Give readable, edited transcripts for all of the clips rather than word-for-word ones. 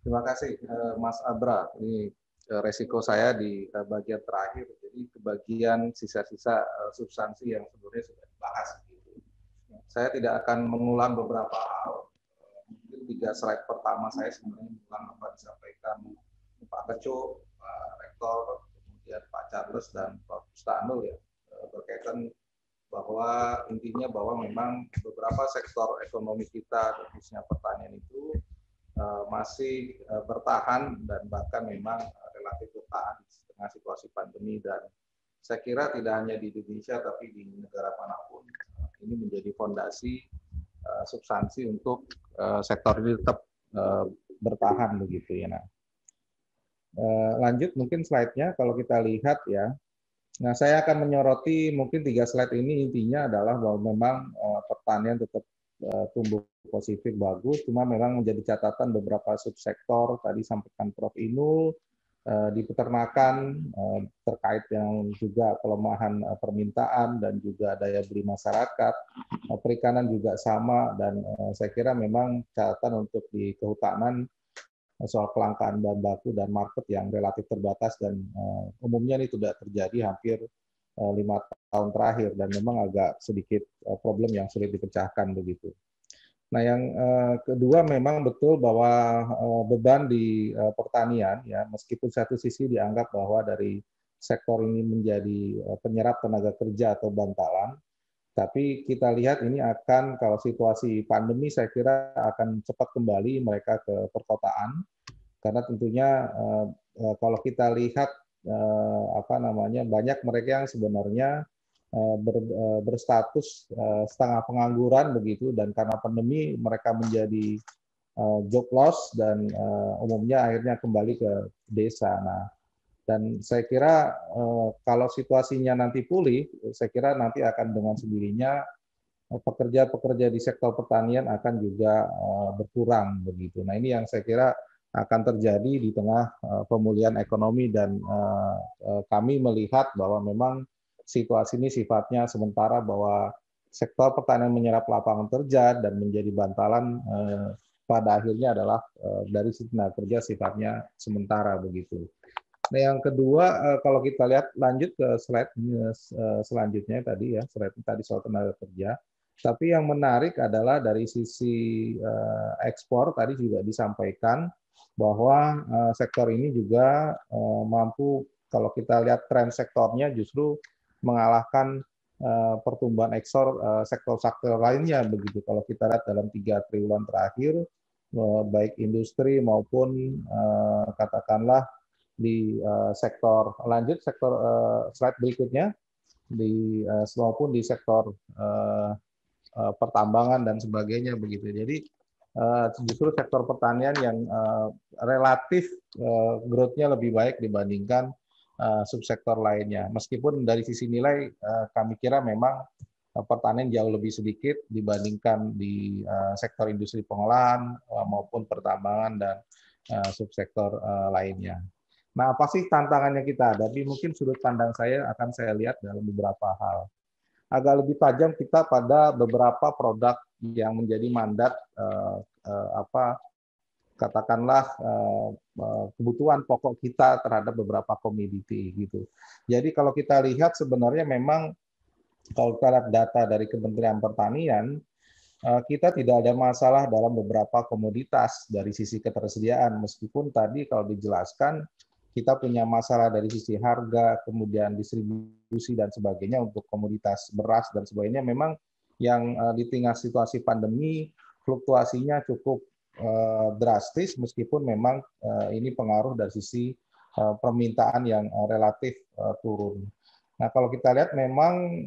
Terima kasih Mas Abra. Ini resiko saya di bagian terakhir, jadi kebagian sisa-sisa substansi yang sebenarnya sudah dibahas. Saya tidak akan mengulang beberapa hal. Mungkin 3 slide pertama saya sebenarnya mengulang apa disampaikan Pak Keco, Pak Rektor, kemudian Pak Charles dan Pak Bustanul ya, berkaitan bahwa intinya bahwa memang beberapa sektor ekonomi kita, khususnya pertanian itu masih bertahan dan bahkan memang relatif bertahan di tengah situasi pandemi, dan saya kira tidak hanya di Indonesia tapi di negara manapun ini menjadi fondasi substansi untuk sektor ini tetap bertahan begitu ya. Nah, lanjut mungkin slide-nya kalau kita lihat ya. Nah, saya akan menyoroti mungkin 3 slide ini, intinya adalah bahwa memang pertanian tetap tumbuh positif bagus, cuma memang menjadi catatan beberapa subsektor tadi sampaikan Prof. Inul di peternakan terkait yang juga pelemahan permintaan dan juga daya beli masyarakat, perikanan juga sama, dan saya kira memang catatan untuk di kehutanan soal kelangkaan bahan baku dan market yang relatif terbatas, dan umumnya ini tidak terjadi hampir 5 tahun terakhir, dan memang agak sedikit problem yang sulit dipecahkan begitu. Nah, yang kedua memang betul bahwa beban di pertanian ya, meskipun satu sisi dianggap bahwa dari sektor ini menjadi penyerap tenaga kerja atau bantalan, tapi kita lihat ini akan, kalau situasi pandemi saya kira akan cepat kembali mereka ke perkotaan, karena tentunya kalau kita lihat banyak mereka yang sebenarnya berstatus setengah pengangguran begitu, dan karena pandemi mereka menjadi job loss dan umumnya akhirnya kembali ke desa. Nah, dan saya kira kalau situasinya nanti pulih, saya kira nanti akan dengan sendirinya pekerja-pekerja di sektor pertanian akan juga berkurang begitu. Nah, ini yang saya kira akan terjadi di tengah pemulihan ekonomi, dan kami melihat bahwa memang situasi ini sifatnya sementara, bahwa sektor pertanian menyerap lapangan kerja dan menjadi bantalan pada akhirnya adalah dari sisi tenaga kerja sifatnya sementara begitu. Nah, yang kedua, kalau kita lihat lanjut ke slide selanjutnya tadi ya, slide tadi soal tenaga kerja. Tapi yang menarik adalah dari sisi ekspor tadi juga disampaikan bahwa sektor ini juga mampu, kalau kita lihat tren sektornya justru mengalahkan pertumbuhan ekspor sektor-sektor lainnya begitu. Kalau kita lihat dalam 3 triwulan terakhir, baik industri maupun katakanlah di sektor slide berikutnya, maupun di sektor pertambangan dan sebagainya begitu. Jadi justru sektor pertanian yang relatif growth-nya lebih baik dibandingkan subsektor lainnya. Meskipun dari sisi nilai kami kira memang pertanian jauh lebih sedikit dibandingkan di sektor industri pengolahan maupun pertambangan dan subsektor lainnya. Nah, apa sih tantangannya kita hadapi? Mungkin sudut pandang saya akan saya lihat dalam beberapa hal. Agak lebih tajam kita pada beberapa produk yang menjadi mandat katakanlah kebutuhan pokok kita terhadap beberapa komoditi gitu. Jadi kalau kita lihat sebenarnya memang kalau kita lihat data dari Kementerian Pertanian, kita tidak ada masalah dalam beberapa komoditas dari sisi ketersediaan, meskipun tadi kalau dijelaskan kita punya masalah dari sisi harga, kemudian distribusi dan sebagainya untuk komoditas beras dan sebagainya. Memang yang di tengah situasi pandemi fluktuasinya cukup drastis, meskipun memang ini pengaruh dari sisi permintaan yang relatif turun. Nah, kalau kita lihat memang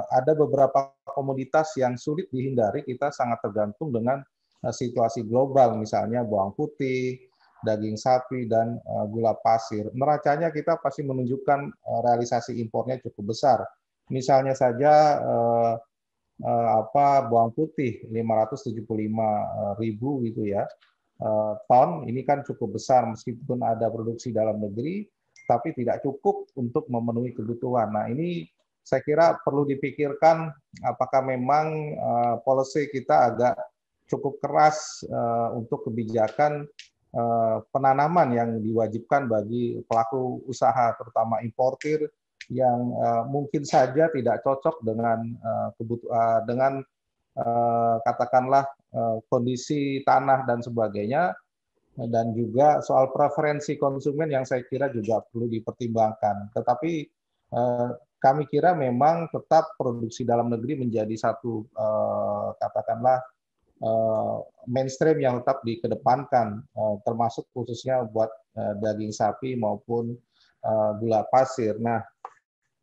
ada beberapa komoditas yang sulit dihindari, kita sangat tergantung dengan situasi global, misalnya bawang putih, daging sapi, dan gula pasir. Neracanya kita pasti menunjukkan realisasi impornya cukup besar. Misalnya saja bawang putih 575.000 gitu ya ton, ini kan cukup besar meskipun ada produksi dalam negeri, tapi tidak cukup untuk memenuhi kebutuhan. Nah ini saya kira perlu dipikirkan apakah memang policy kita agak cukup keras untuk kebijakan penanaman yang diwajibkan bagi pelaku usaha, terutama importir yang mungkin saja tidak cocok dengan katakanlah kondisi tanah dan sebagainya, dan juga soal preferensi konsumen yang saya kira juga perlu dipertimbangkan. Tetapi kami kira memang tetap produksi dalam negeri menjadi satu katakanlah mainstream yang tetap dikedepankan, termasuk khususnya buat daging sapi maupun gula pasir. Nah,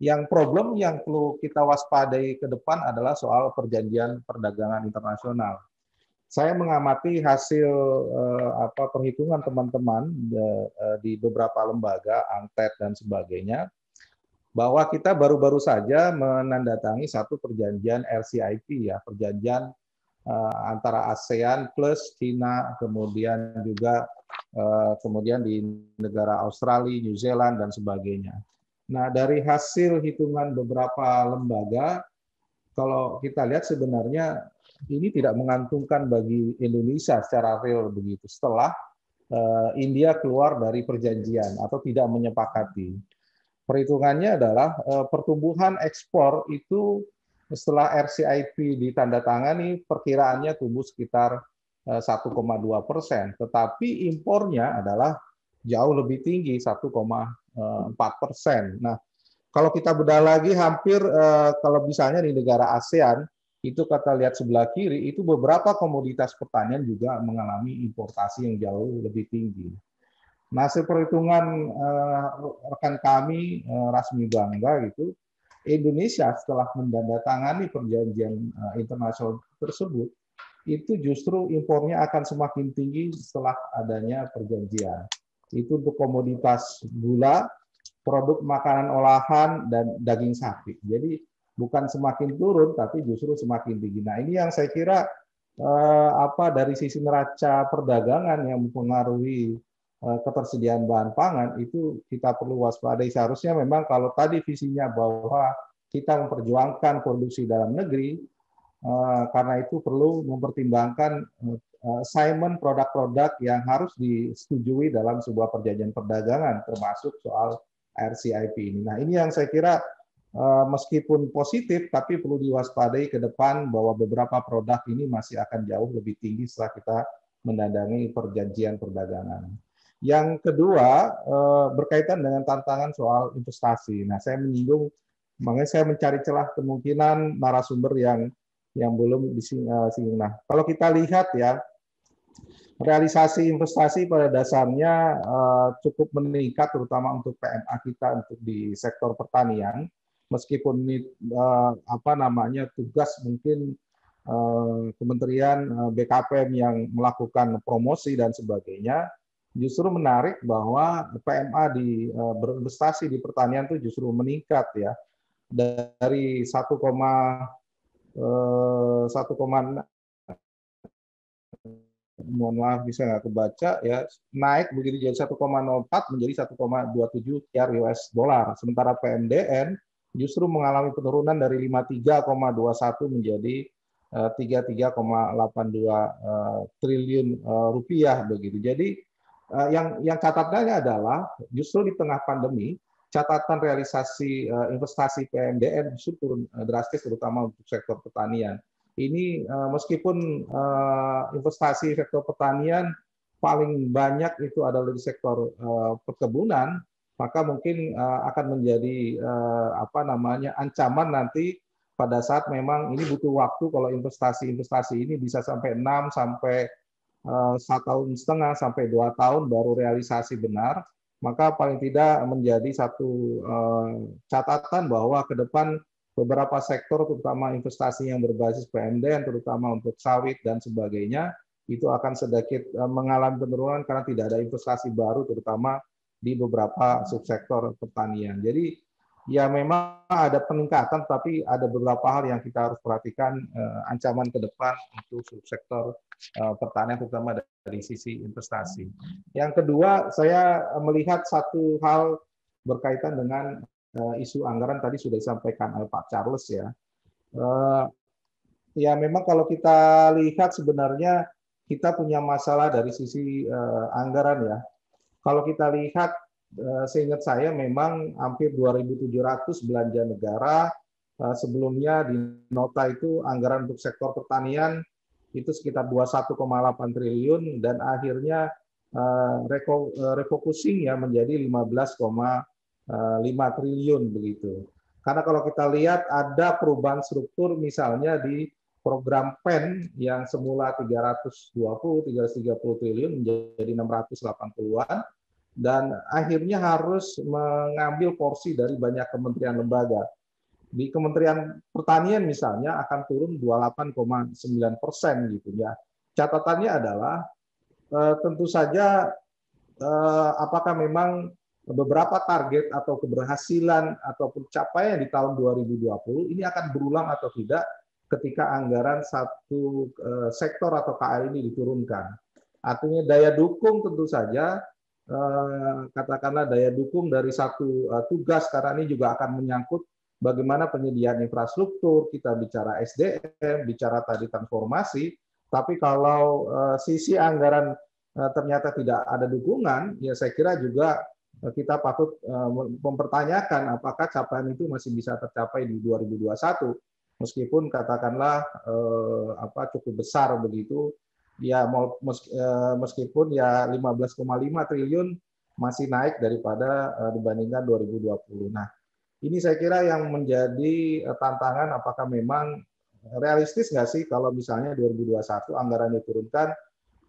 yang problem yang perlu kita waspadai ke depan adalah soal perjanjian perdagangan internasional. Saya mengamati hasil perhitungan teman-teman di beberapa lembaga, ANTED dan sebagainya, bahwa kita baru-baru saja menandatangani satu perjanjian RCIP ya, perjanjian antara ASEAN plus China, kemudian juga kemudian di negara Australia, New Zealand dan sebagainya. Nah, dari hasil hitungan beberapa lembaga, kalau kita lihat sebenarnya ini tidak menguntungkan bagi Indonesia secara real begitu setelah India keluar dari perjanjian atau tidak menyepakati. Perhitungannya adalah pertumbuhan ekspor itu setelah RCIP ditandatangani perkiraannya tumbuh sekitar 1,2%, tetapi impornya adalah jauh lebih tinggi 1,4%. Nah, kalau kita bedah lagi hampir kalau misalnya di negara ASEAN itu kata lihat sebelah kiri itu beberapa komoditas pertanian juga mengalami importasi yang jauh lebih tinggi. Nah, hasil perhitungan rekan kami Rasmi Bangga gitu, Indonesia setelah menandatangani perjanjian internasional tersebut itu justru impornya akan semakin tinggi setelah adanya perjanjian. Itu untuk komoditas gula, produk makanan olahan dan daging sapi. Jadi bukan semakin turun tapi justru semakin tinggi. Nah, ini yang saya kira dari sisi neraca perdagangan yang mempengaruhi ketersediaan bahan pangan itu kita perlu waspadai. Seharusnya memang kalau tadi visinya bahwa kita memperjuangkan produksi dalam negeri, karena itu perlu mempertimbangkan assignment produk-produk yang harus disetujui dalam sebuah perjanjian perdagangan, termasuk soal RCIP ini. Nah, ini yang saya kira meskipun positif, tapi perlu diwaspadai ke depan bahwa beberapa produk ini masih akan jauh lebih tinggi setelah kita mendandangi perjanjian perdagangan. Yang kedua, berkaitan dengan tantangan soal investasi. Nah, saya menyinggung, makanya saya mencari celah kemungkinan narasumber yang belum disinggung. Nah, kalau kita lihat ya, realisasi investasi pada dasarnya cukup meningkat, terutama untuk PMA kita untuk di sektor pertanian. Meskipun ini tugas mungkin Kementerian BKPM yang melakukan promosi dan sebagainya, justru menarik bahwa PMA berinvestasi di pertanian itu justru meningkat ya, dari 1,6 mohon maaf bisa nggak kebaca ya, naik begitu jadi 1,04 menjadi 1,27 miliar US dollar. Sementara PMDN justru mengalami penurunan dari 53,21 menjadi 33,82 triliun rupiah begitu. Jadi yang catatannya adalah justru di tengah pandemi catatan realisasi investasi PMDN justru turun drastis, terutama untuk sektor pertanian. Ini meskipun investasi sektor pertanian paling banyak itu adalah di sektor perkebunan, maka mungkin akan menjadi ancaman nanti pada saat memang ini butuh waktu kalau investasi ini bisa sampai 6 sampai 1,5 tahun sampai 2 tahun baru realisasi benar, maka paling tidak menjadi satu catatan bahwa ke depan beberapa sektor, terutama investasi yang berbasis PMDN, terutama untuk sawit dan sebagainya, itu akan sedikit mengalami penurunan karena tidak ada investasi baru, terutama di beberapa subsektor pertanian. Jadi ya memang ada peningkatan, tapi ada beberapa hal yang kita harus perhatikan ancaman ke depan untuk subsektor pertanian, terutama dari sisi investasi. Yang kedua, saya melihat satu hal berkaitan dengan isu anggaran tadi sudah disampaikan oleh Pak Charles ya. Ya memang kalau kita lihat sebenarnya kita punya masalah dari sisi anggaran ya. Kalau kita lihat, seingat saya memang hampir 2.700 belanja negara, sebelumnya di nota itu anggaran untuk sektor pertanian itu sekitar 21,8 triliun dan akhirnya refocusing ya menjadi 15,5 triliun begitu. Karena kalau kita lihat ada perubahan struktur misalnya di program PEN yang semula 330 triliun menjadi 680-an dan akhirnya harus mengambil porsi dari banyak kementerian lembaga. Di Kementerian Pertanian misalnya akan turun 28,9% gitu ya. Catatannya adalah tentu saja apakah memang beberapa target atau keberhasilan ataupun capaian di tahun 2020 ini akan berulang atau tidak ketika anggaran satu sektor atau KL ini diturunkan. Artinya daya dukung tentu saja katakanlah daya dukung dari satu tugas karena ini juga akan menyangkut bagaimana penyediaan infrastruktur, kita bicara SDM, bicara tadi transformasi, tapi kalau sisi anggaran ternyata tidak ada dukungan, ya saya kira juga kita patut mempertanyakan apakah capaian itu masih bisa tercapai di 2021, meskipun katakanlah cukup besar begitu. Ya meskipun ya 15,5 triliun masih naik daripada dibandingkan 2020. Nah, ini saya kira yang menjadi tantangan apakah memang realistis nggak sih kalau misalnya 2021 anggaran diturunkan,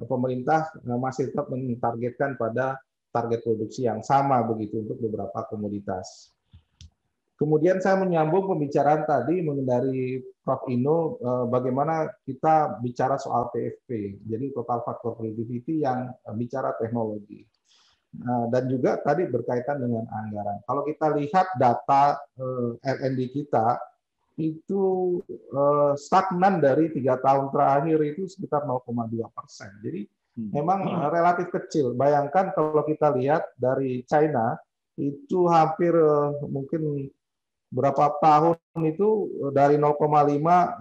pemerintah masih tetap mentargetkan pada target produksi yang sama begitu untuk beberapa komoditas. Kemudian saya menyambung pembicaraan tadi mengenai Prof. Ino, bagaimana kita bicara soal TFP, jadi total factor productivity yang bicara teknologi. Dan juga tadi berkaitan dengan anggaran. Kalau kita lihat data R&D kita, itu stagnan dari 3 tahun terakhir itu sekitar 0,2%. Jadi memang relatif kecil. Bayangkan kalau kita lihat dari China, itu hampir mungkin berapa tahun itu dari 0,5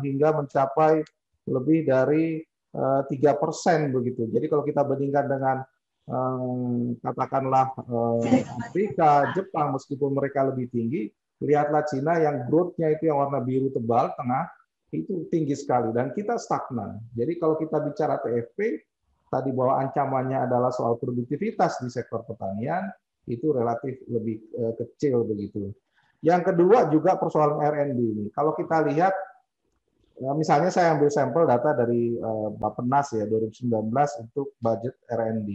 hingga mencapai lebih dari 3% begitu. Jadi kalau kita bandingkan dengan katakanlah Afrika, Jepang, meskipun mereka lebih tinggi, lihatlah Cina yang growth-nya itu yang warna biru tebal tengah itu tinggi sekali dan kita stagnan. Jadi kalau kita bicara TFP tadi bahwa ancamannya adalah soal produktivitas di sektor pertanian itu relatif lebih kecil begitu. Yang kedua juga persoalan R&D ini. Kalau kita lihat, misalnya saya ambil sampel data dari Bappenas ya 2019 untuk budget R&D.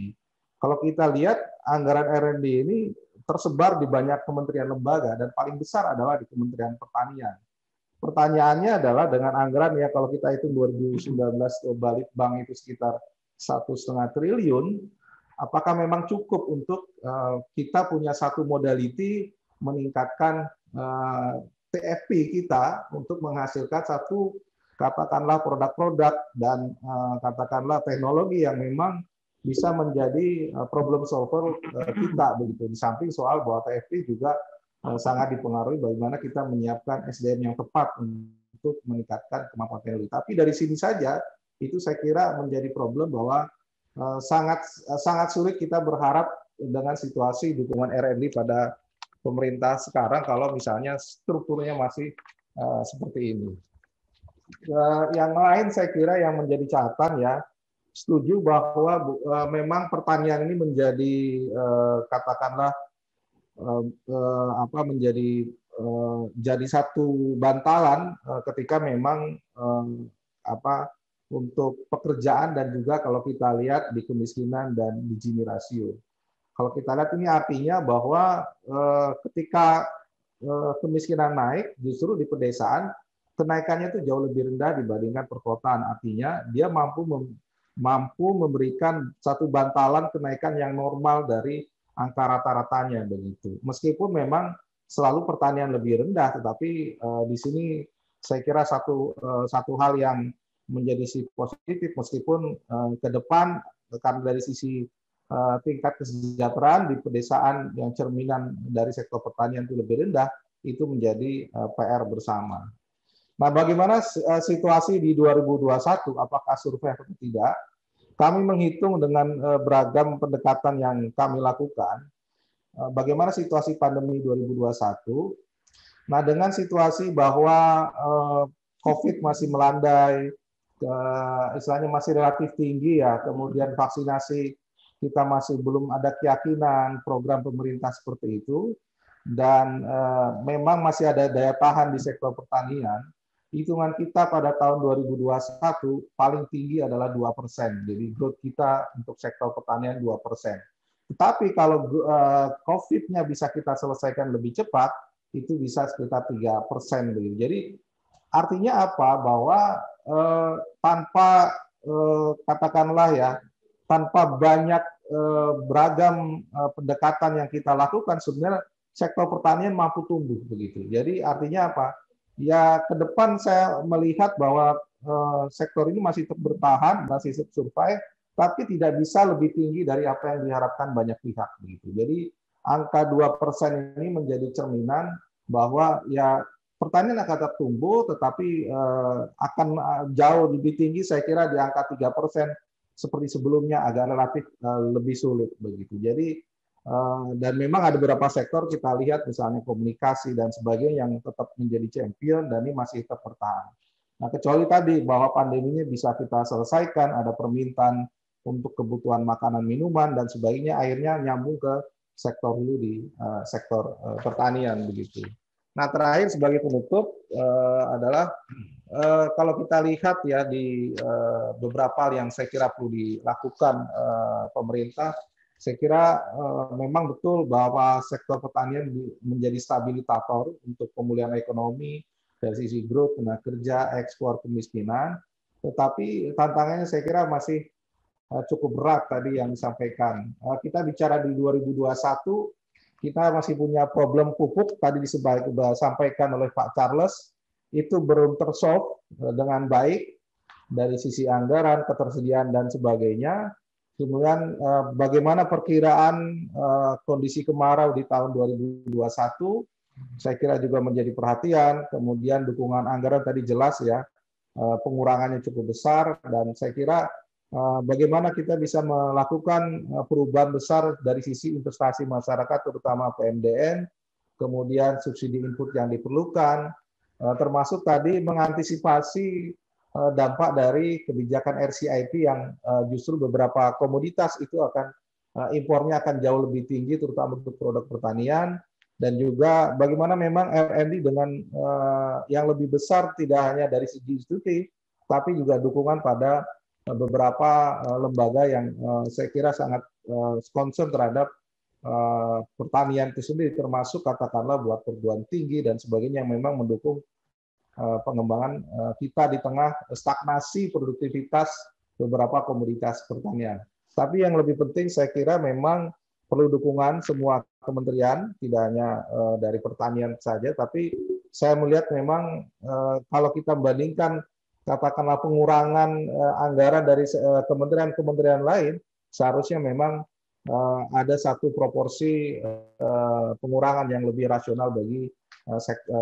Kalau kita lihat anggaran R&D ini tersebar di banyak kementerian lembaga dan paling besar adalah di Kementerian Pertanian. Pertanyaannya adalah dengan anggaran ya kalau kita hitung 2019 balik bank itu sekitar 1,5 triliun, apakah memang cukup untuk kita punya satu modality meningkatkan TFP kita untuk menghasilkan satu katakanlah produk-produk dan katakanlah teknologi yang memang bisa menjadi problem solver kita begitu. Di samping soal bahwa TFP juga sangat dipengaruhi bagaimana kita menyiapkan SDM yang tepat untuk meningkatkan kemampuan teknologi. Tapi dari sini saja itu saya kira menjadi problem bahwa sangat sulit kita berharap dengan situasi dukungan R&D pada pemerintah sekarang kalau misalnya strukturnya masih seperti ini. Yang lain saya kira yang menjadi catatan ya, setuju bahwa memang pertanian ini menjadi katakanlah menjadi jadi satu bantalan ketika memang untuk pekerjaan dan juga kalau kita lihat di kemiskinan dan di Gini rasio. Kalau kita lihat ini artinya bahwa ketika kemiskinan naik, justru di pedesaan kenaikannya itu jauh lebih rendah dibandingkan perkotaan. Artinya dia mampu memberikan satu bantalan kenaikan yang normal dari angka rata-ratanya begitu. Meskipun memang selalu pertanian lebih rendah, tetapi di sini saya kira satu hal yang menjadi positif meskipun ke depan karena dari sisi tingkat kesejahteraan di pedesaan yang cerminan dari sektor pertanian itu lebih rendah, itu menjadi PR bersama. Nah, bagaimana situasi di 2021? Apakah survei atau tidak? Kami menghitung dengan beragam pendekatan yang kami lakukan. Bagaimana situasi pandemi 2021? Nah, dengan situasi bahwa COVID masih melandai, istilahnya masih relatif tinggi ya, kemudian vaksinasi kita masih belum ada keyakinan program pemerintah seperti itu, dan memang masih ada daya tahan di sektor pertanian. Hitungan kita pada tahun 2021 paling tinggi adalah 2%. Jadi growth kita untuk sektor pertanian 2%. Tetapi kalau COVID-nya bisa kita selesaikan lebih cepat, itu bisa sekitar 3%. Jadi artinya apa? Bahwa tanpa katakanlah ya, tanpa banyak beragam pendekatan yang kita lakukan, sebenarnya sektor pertanian mampu tumbuh begitu. Jadi artinya apa? Ya ke depan saya melihat bahwa sektor ini masih tetap bertahan, masih survive, tapi tidak bisa lebih tinggi dari apa yang diharapkan banyak pihak begitu. Jadi angka 2% ini menjadi cerminan bahwa ya pertanian akan tetap tumbuh, tetapi akan jauh lebih tinggi saya kira di angka 3% seperti sebelumnya, agak relatif lebih sulit begitu. Jadi dan memang ada beberapa sektor kita lihat misalnya komunikasi dan sebagainya yang tetap menjadi champion dan ini masih tetap bertahan. Nah, kecuali tadi bahwa pandeminya bisa kita selesaikan, ada permintaan untuk kebutuhan makanan, minuman dan sebagainya, akhirnya nyambung ke sektor hulu di sektor pertanian begitu. Nah, terakhir sebagai penutup adalah kalau kita lihat ya di beberapa hal yang saya kira perlu dilakukan pemerintah. Saya kira memang betul bahwa sektor pertanian menjadi stabilisator untuk pemulihan ekonomi dari sisi growth, tenaga kerja, ekspor, kemiskinan. Tetapi tantangannya saya kira masih cukup berat tadi yang disampaikan. Kita bicara di 2021, kita masih punya problem pupuk, tadi disampaikan oleh Pak Charles, itu belum tersolve dengan baik dari sisi anggaran, ketersediaan, dan sebagainya. Kemudian bagaimana perkiraan kondisi kemarau di tahun 2021, saya kira juga menjadi perhatian. Kemudian dukungan anggaran tadi jelas ya, pengurangannya cukup besar, dan saya kira bagaimana kita bisa melakukan perubahan besar dari sisi investasi masyarakat, terutama PMDN, kemudian subsidi input yang diperlukan, termasuk tadi mengantisipasi dampak dari kebijakan RCIP yang justru beberapa komoditas itu akan impornya akan jauh lebih tinggi, terutama untuk produk pertanian, dan juga bagaimana memang R&D dengan yang lebih besar tidak hanya dari segi institusi, tapi juga dukungan pada beberapa lembaga yang saya kira sangat concern terhadap pertanian itu sendiri, termasuk katakanlah buat perguruan tinggi dan sebagainya yang memang mendukung pengembangan kita di tengah stagnasi produktivitas beberapa komoditas pertanian. Tapi yang lebih penting saya kira memang perlu dukungan semua kementerian, tidak hanya dari pertanian saja, tapi saya melihat memang kalau kita bandingkan katakanlah pengurangan anggaran dari kementerian-kementerian lain, seharusnya memang ada satu proporsi pengurangan yang lebih rasional bagi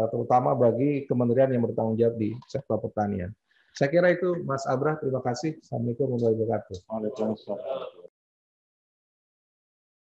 terutama bagi kementerian yang bertanggung jawab di sektor pertanian. Saya kira itu, Mas Abrah. Terima kasih. Assalamualaikum warahmatullahi wabarakatuh. Waalaikumsalam.